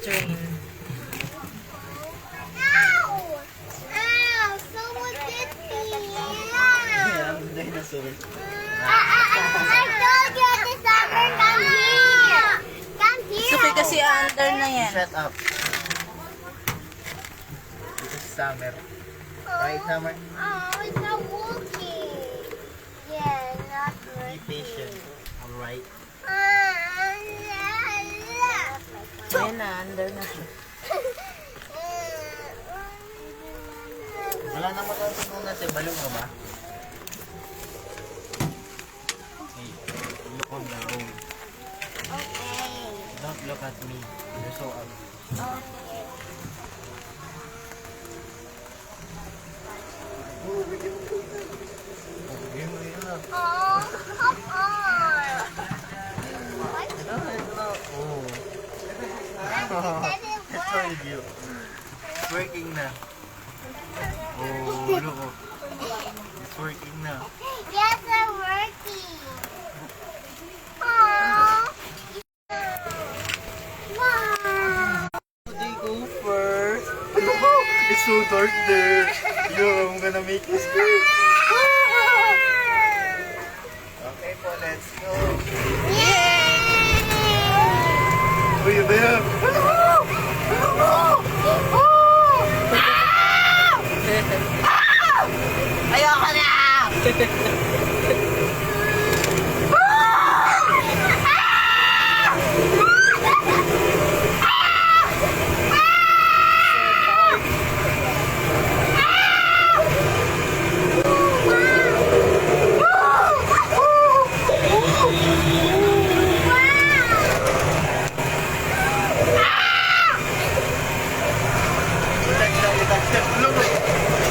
train. Ow! Ow! Someone get me! Yeah, I'm a dinosaur. I told you the summer come here! Come here! Okay kasi under na yan. Shut up. This is summer. Right, Summer? Oh, it's not walking. Yeah, not Be working. patient. Alright? Ayan na, under na siya. Wala na matutunan si Balong ka ba? Hey, look on the road. Okay. Don't look at me. You're so ugly. Okay. Game mo yun. Oh, come on. What? No, it's not. Oh. That didn't I work. told you. It's working na. Oh, look. Oh. It's working na. Yes, they're working. Aww. Wow. They go first. It's so dark there. Yo, I'm gonna make this good. Okay po, let's go. Yay! Uy, yun na. Ayoko na!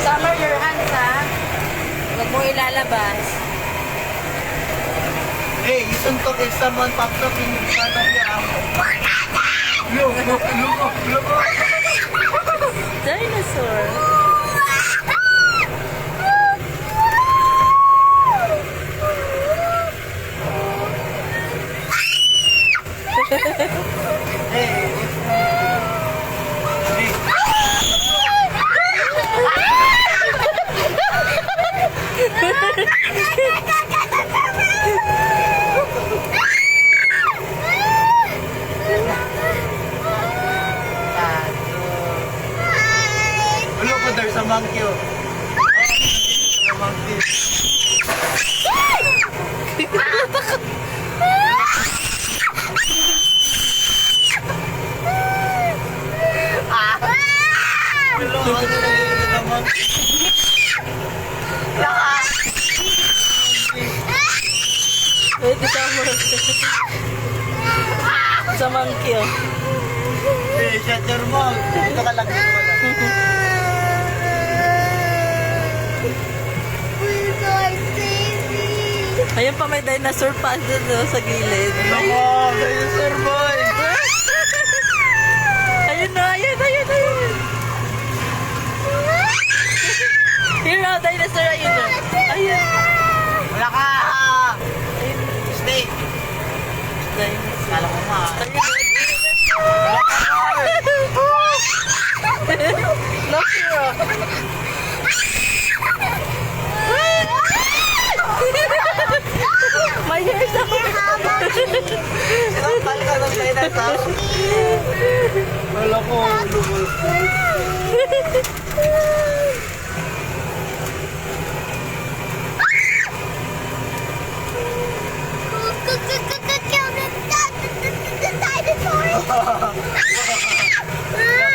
Summer your hands, ha? Huwag mo ilalabas. Hey, you don't talk if someone pops up in front of you. Look. Dinosaur. Hey, look, there's a monkey. Oh. A monkey. Look, there's a monkey. Ay, kasama. Sa monkey, oh. Hey, shut your mouth. Dito ka lang. Please, Lord, save me. Ayun pa, may dinosaur pa doon sa gilid. Ako, dinosaur boy. Ayun na, ayun. Here, oh, dinosaur, ayun na. Ayun. Wala ka. Stay. Dinosaur. Kala ko nga. Look here, oh. My hair's up. Sinaktan ka ng dinosaur. Wala ko. Lumos. The dinosaur.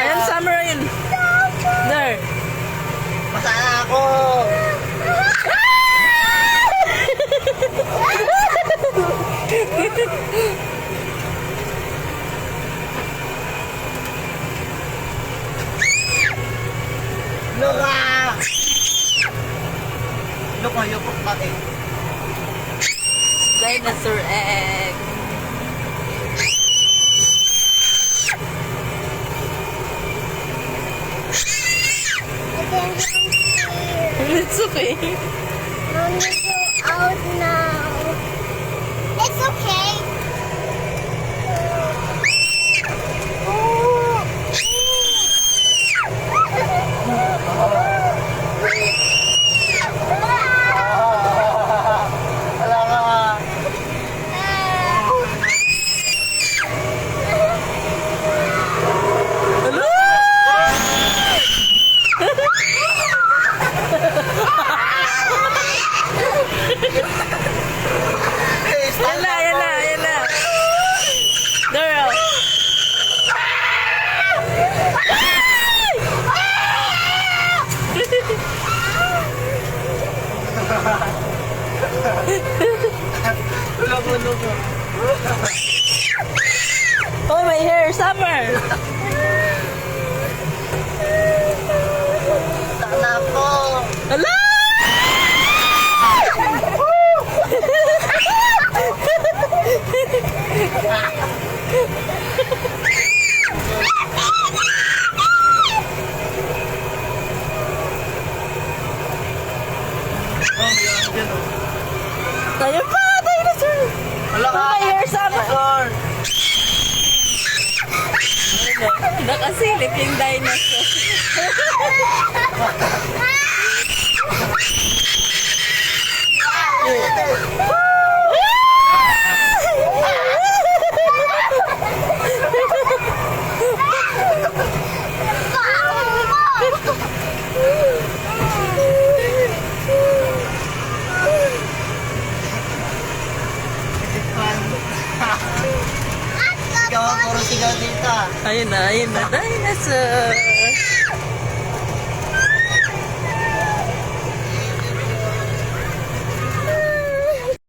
Ayan, Summer, ayun. There. Masana ako. Luka! Luka, yukok pati. Dinosaur egg. It's okay. Mommy, go out now. It's okay. Oh. Oh, my hair, summer! Sana po. Ala! Oh, may ano dyan, oh. Tayo pa, dinosaur! Wala ka! Oh, my hair, summer! Dinosaur! Nakasilip yung dinosaur. Ikaw, puro sigaw dito. Ayun na, dinosaur.